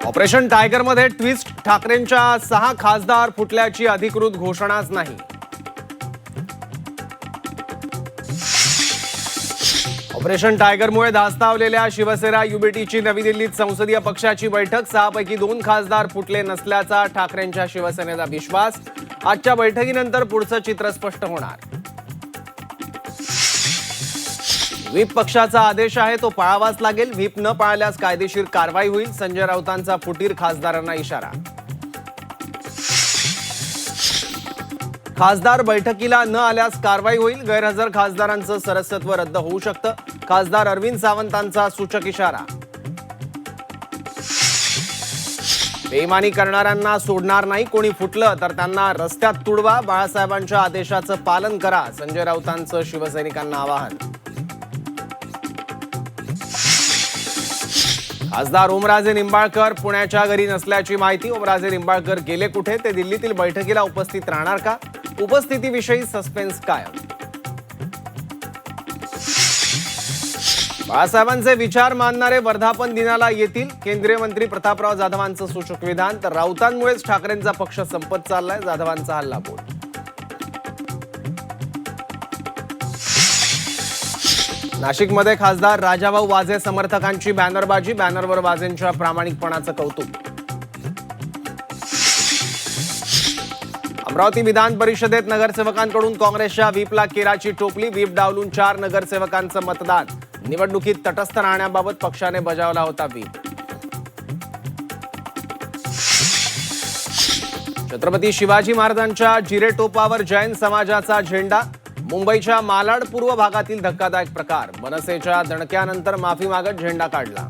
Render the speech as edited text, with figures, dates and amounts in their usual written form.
Operation टायगरमध्ये twist, ठाकरेंच्या 6 खासदार फुटल्याची अधिकृत घोषणाच नाही. ऑपरेशन टायगरमुळे धास्तावलेल्या शिवसेना युबीटीची नवी दिल्लीत संसदीय पक्षाची बैठक. 6 पैकी 2 खासदार फुटले नसल्याचा ठाकरेंच्या शिवसेनेचा विश्वास. आजच्या बैठकीनंतर पुढचं चित्र स्पष्ट होणार. व्हीप पक्षाचा आदेश आहे तो पाळावाच लागेल. व्हीप न पाळल्यास कायदेशीर कारवाई होईल. संजय राऊतांचा फुटीर खासदारांना इशारा. खासदार बैठकीला न आल्यास कारवाई होईल. गैरहजर खासदारांचं सदस्यत्व रद्द होऊ शकतं. खासदार अरविंद सावंतांचा सूचक इशारा. बेईमानी करणाऱ्यांना सोडणार नाही. कोणी फुटलं तर त्यांना रस्त्यात तुडवा. बाळासाहेबांच्या आदेशाचं पालन करा. संजय राऊतांचं शिवसैनिकांना आवाहन. खासदार ओमराजे निंबाळकर पुण्याच्या घरी नसल्याची माहिती. ओमराजे निंबाळकर गेले कुठे? ते दिल्लीतील बैठकीला उपस्थित राहणार का? उपस्थितीविषयी सस्पेन्स कायम. बाळासाहेबांचे विचार मानणारे वर्धापन दिनाला येतील. केंद्रीय मंत्री प्रतापराव जाधवांचं सूचक विधान. तर राऊतांमुळेच ठाकरेंचा पक्ष संपत चाललाय, जाधवांचा हल्लाबोल. नाशिकमध्ये खासदार राजाभाऊ वाजे समर्थकांची बॅनरबाजी. बॅनरवर वाजेंच्या प्रामाणिकपणाचं कौतुक. अमरावती विधान परिषदेत नगरसेवकांकडून काँग्रेसच्या व्हीपला केराची टोपली. व्हीप डावलून 4 नगरसेवकांचं मतदान. निवडणुकीत तटस्थ राहण्याबाबत पक्षाने बजावला होता व्हीप. छत्रपती शिवाजी महाराजांच्या जिरेटोपावर जैन समाजाचा झेंडा. मुंबईच्या मालाड पूर्व भागातील धक्कादायक प्रकार. मनसेच्या दणक्यानंतर माफी मागत झेंडा काढला.